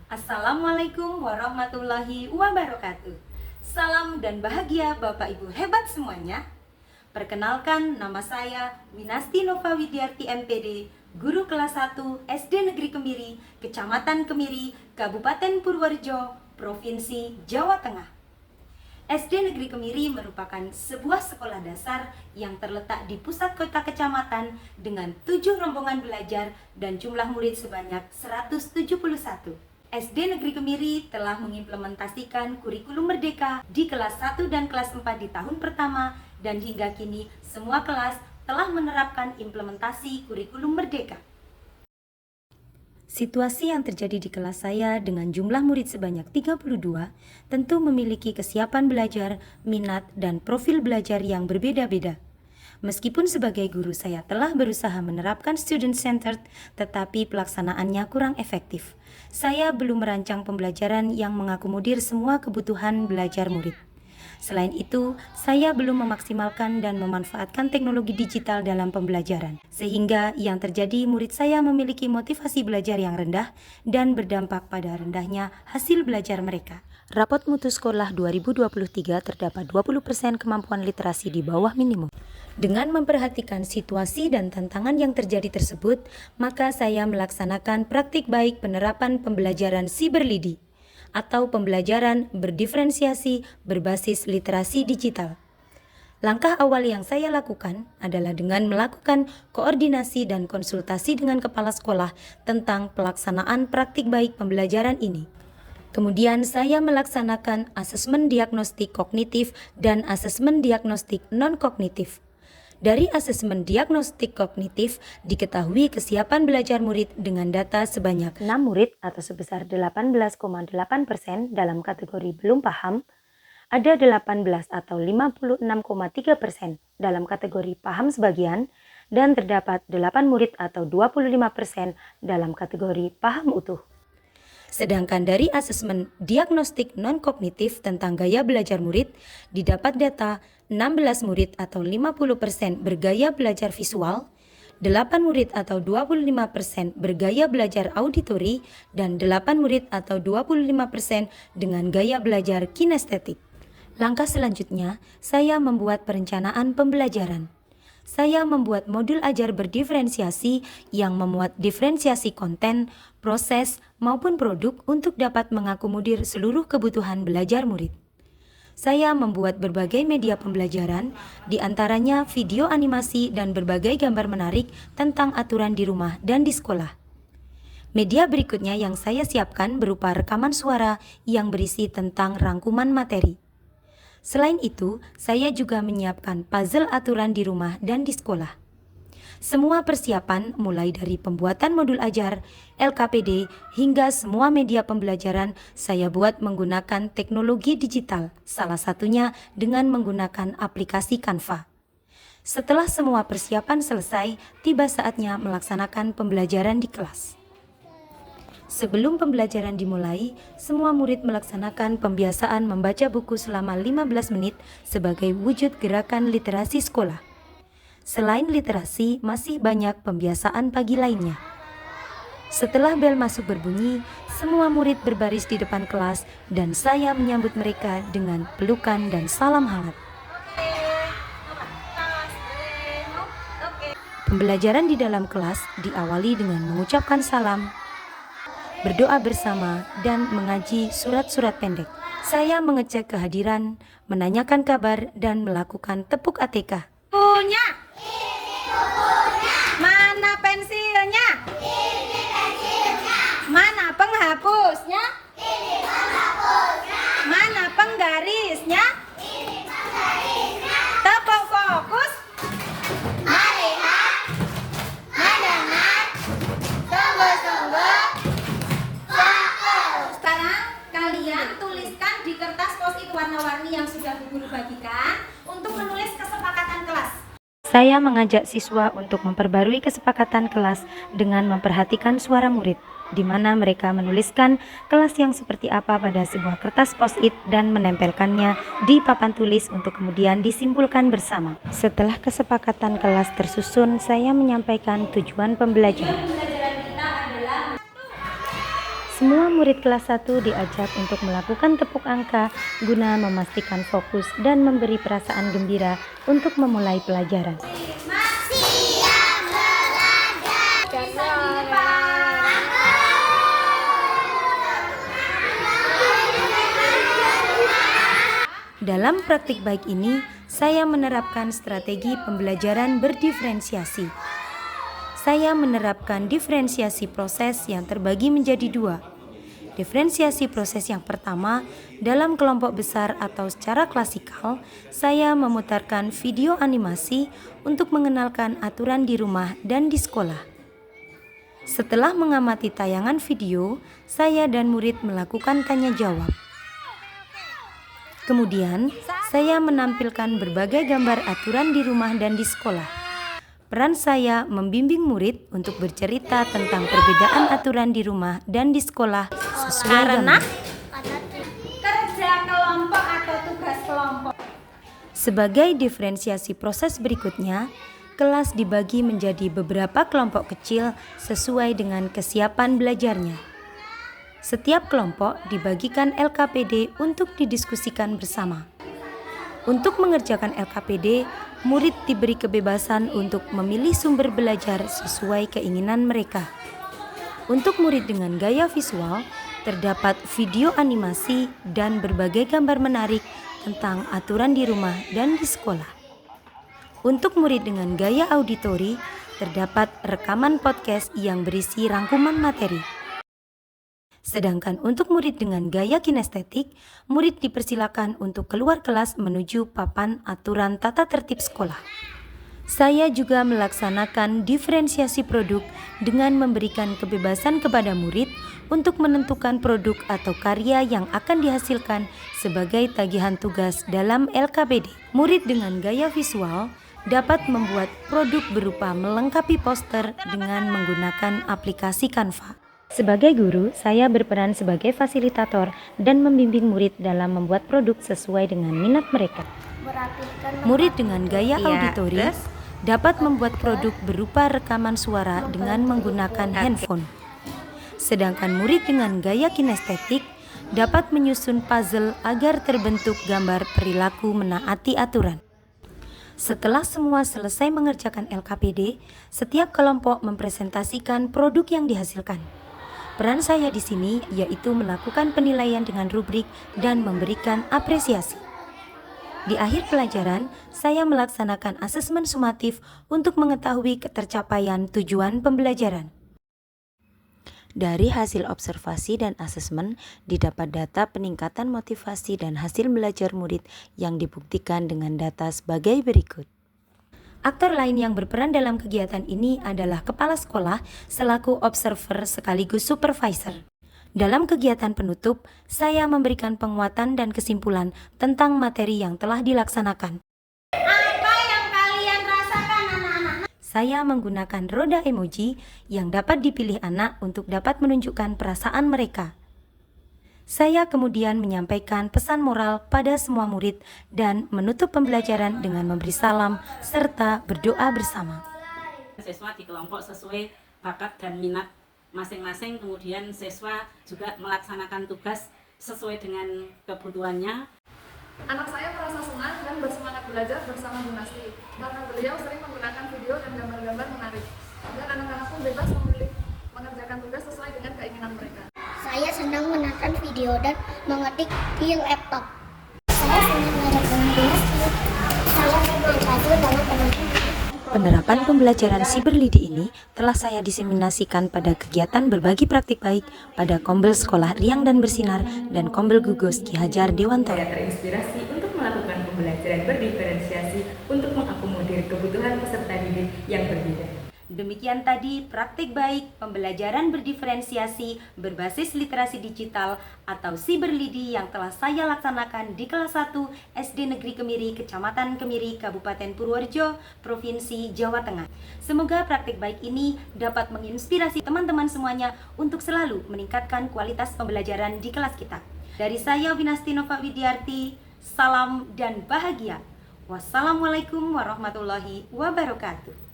Assalamualaikum warahmatullahi wabarakatuh. Salam dan bahagia Bapak Ibu hebat semuanya. Perkenalkan, nama saya Winasti Nova Widyarti MPD, guru kelas 1 SD Negeri Kemiri, Kecamatan Kemiri, Kabupaten Purworejo, Provinsi Jawa Tengah. SD Negeri Kemiri merupakan sebuah sekolah dasar yang terletak di pusat kota kecamatan dengan 7 rombongan belajar dan jumlah murid sebanyak 171. SD Negeri Kemiri telah mengimplementasikan kurikulum merdeka di kelas 1 dan kelas 4 di tahun pertama, dan hingga kini semua kelas telah menerapkan implementasi kurikulum merdeka. Situasi yang terjadi di kelas saya dengan jumlah murid sebanyak 32 tentu memiliki kesiapan belajar, minat, dan profil belajar yang berbeda-beda. Meskipun sebagai guru saya telah berusaha menerapkan student-centered, tetapi pelaksanaannya kurang efektif. Saya belum merancang pembelajaran yang mengakomodir semua kebutuhan belajar murid. Selain itu, saya belum memaksimalkan dan memanfaatkan teknologi digital dalam pembelajaran, sehingga yang terjadi murid saya memiliki motivasi belajar yang rendah dan berdampak pada rendahnya hasil belajar mereka. Rapot Mutu Sekolah 2023 terdapat 20% kemampuan literasi di bawah minimum. Dengan memperhatikan situasi dan tantangan yang terjadi tersebut, maka saya melaksanakan praktik baik penerapan pembelajaran Cyberlidi atau pembelajaran berdiferensiasi berbasis literasi digital. Langkah awal yang saya lakukan adalah dengan melakukan koordinasi dan konsultasi dengan kepala sekolah tentang pelaksanaan praktik baik pembelajaran ini. Kemudian saya melaksanakan asesmen diagnostik kognitif dan asesmen diagnostik non-kognitif. Dari asesmen diagnostik kognitif diketahui kesiapan belajar murid dengan data sebanyak 6 murid atau sebesar 18,8% dalam kategori belum paham, ada 18 atau 56,3% dalam kategori paham sebagian, dan terdapat 8 murid atau 25% dalam kategori paham utuh. Sedangkan dari asesmen diagnostik non-kognitif tentang gaya belajar murid, didapat data 16 murid atau 50% bergaya belajar visual, 8 murid atau 25% bergaya belajar auditori, dan 8 murid atau 25% dengan gaya belajar kinestetik. Langkah selanjutnya, saya membuat perencanaan pembelajaran. Saya membuat modul ajar berdiferensiasi yang memuat diferensiasi konten, proses, maupun produk untuk dapat mengakomodir seluruh kebutuhan belajar murid. Saya membuat berbagai media pembelajaran, di antaranya video animasi dan berbagai gambar menarik tentang aturan di rumah dan di sekolah. Media berikutnya yang saya siapkan berupa rekaman suara yang berisi tentang rangkuman materi. Selain itu, saya juga menyiapkan puzzle aturan di rumah dan di sekolah. Semua persiapan mulai dari pembuatan modul ajar, LKPD, hingga semua media pembelajaran saya buat menggunakan teknologi digital, salah satunya dengan menggunakan aplikasi Canva. Setelah semua persiapan selesai, tiba saatnya melaksanakan pembelajaran di kelas. Sebelum pembelajaran dimulai, semua murid melaksanakan pembiasaan membaca buku selama 15 menit sebagai wujud gerakan literasi sekolah. Selain literasi, masih banyak pembiasaan pagi lainnya. Setelah bel masuk berbunyi, semua murid berbaris di depan kelas dan saya menyambut mereka dengan pelukan dan salam hangat. Pembelajaran di dalam kelas diawali dengan mengucapkan salam, berdoa bersama, dan mengaji surat-surat pendek. Saya mengecek kehadiran, menanyakan kabar, dan melakukan tepuk ATK. Punya? Mana pensilnya? Mana penghapusnya? Mana penggarisnya? Tepuk fokus. Melihat, mendengar, sungguh-sungguh. Sekarang kalian tuliskan di kertas post-it warna-warni yang sudah Bu Guru bagikan untuk menulis kesepakatan kelas. Saya mengajak siswa untuk memperbarui kesepakatan kelas dengan memperhatikan suara murid, di mana mereka menuliskan kelas yang seperti apa pada sebuah kertas post-it dan menempelkannya di papan tulis untuk kemudian disimpulkan bersama. Setelah kesepakatan kelas tersusun, saya menyampaikan tujuan pembelajaran. Semua murid kelas 1 diajak untuk melakukan tepuk angka guna memastikan fokus dan memberi perasaan gembira untuk memulai pelajaran. Dalam praktik baik ini, saya menerapkan strategi pembelajaran berdiferensiasi. Saya menerapkan diferensiasi proses yang terbagi menjadi dua. Diferensiasi proses yang pertama, dalam kelompok besar atau secara klasikal, saya memutarkan video animasi untuk mengenalkan aturan di rumah dan di sekolah. Setelah mengamati tayangan video, saya dan murid melakukan tanya jawab. Kemudian, saya menampilkan berbagai gambar aturan di rumah dan di sekolah. Peran saya membimbing murid untuk bercerita tentang perbedaan aturan di rumah dan di sekolah sesuai dengan kerja kelompok atau tugas kelompok. Sebagai diferensiasi proses berikutnya, kelas dibagi menjadi beberapa kelompok kecil sesuai dengan kesiapan belajarnya. Setiap kelompok dibagikan LKPD untuk didiskusikan bersama. Untuk mengerjakan LKPD, murid diberi kebebasan untuk memilih sumber belajar sesuai keinginan mereka. Untuk murid dengan gaya visual, terdapat video animasi dan berbagai gambar menarik tentang aturan di rumah dan di sekolah. Untuk murid dengan gaya auditori, terdapat rekaman podcast yang berisi rangkuman materi. Sedangkan untuk murid dengan gaya kinestetik, murid dipersilakan untuk keluar kelas menuju papan aturan tata tertib sekolah. Saya juga melaksanakan diferensiasi produk dengan memberikan kebebasan kepada murid untuk menentukan produk atau karya yang akan dihasilkan sebagai tagihan tugas dalam LKPD. Murid dengan gaya visual dapat membuat produk berupa melengkapi poster dengan menggunakan aplikasi Canva. Sebagai guru, saya berperan sebagai fasilitator dan membimbing murid dalam membuat produk sesuai dengan minat mereka. Murid dengan gaya auditori dapat membuat produk berupa rekaman suara dengan menggunakan handphone. Sedangkan murid dengan gaya kinestetik dapat menyusun puzzle agar terbentuk gambar perilaku menaati aturan. Setelah semua selesai mengerjakan LKPD, setiap kelompok mempresentasikan produk yang dihasilkan. Peran saya di sini yaitu melakukan penilaian dengan rubrik dan memberikan apresiasi. Di akhir pelajaran, saya melaksanakan asesmen sumatif untuk mengetahui ketercapaian tujuan pembelajaran. Dari hasil observasi dan asesmen, didapat data peningkatan motivasi dan hasil belajar murid yang dibuktikan dengan data sebagai berikut. Aktor lain yang berperan dalam kegiatan ini adalah kepala sekolah selaku observer sekaligus supervisor. Dalam kegiatan penutup, saya memberikan penguatan dan kesimpulan tentang materi yang telah dilaksanakan. Apa yang kalian rasakan anak-anak? Saya menggunakan roda emoji yang dapat dipilih anak untuk dapat menunjukkan perasaan mereka. Saya kemudian menyampaikan pesan moral pada semua murid dan menutup pembelajaran dengan memberi salam serta berdoa bersama. Siswa di kelompok sesuai bakat dan minat masing-masing, kemudian siswa juga melaksanakan tugas sesuai dengan kebutuhannya. Anak saya merasa senang dan bersemangat belajar bersama Bu Nasti karena beliau sering menggunakan video dan gambar-gambar menarik. Dan anak-anak pun bebas memilih mengerjakan tugas sesuai dengan keinginan mereka. Saya senang menonton video dan mengetik di laptop. Saya senang mengerjakan tugas. Saya membantu dengan teman-teman. Penerapan pembelajaran Siberlidi ini telah saya diseminasikan pada kegiatan berbagi praktik baik pada Kombel Sekolah Riang dan Bersinar dan Kombel Gugos Ki Hajar Dewantoro. Saya terinspirasi untuk melakukan pembelajaran berdiferensiasi untuk mengakomodir kebutuhan peserta didik yang berbeda. Demikian tadi praktik baik pembelajaran berdiferensiasi berbasis literasi digital atau Siberlidi yang telah saya laksanakan di kelas 1 SD Negeri Kemiri, Kecamatan Kemiri, Kabupaten Purworejo, Provinsi Jawa Tengah. Semoga praktik baik ini dapat menginspirasi teman-teman semuanya untuk selalu meningkatkan kualitas pembelajaran di kelas kita. Dari saya Winasti Nova Widiarti, salam dan bahagia. Wassalamualaikum warahmatullahi wabarakatuh.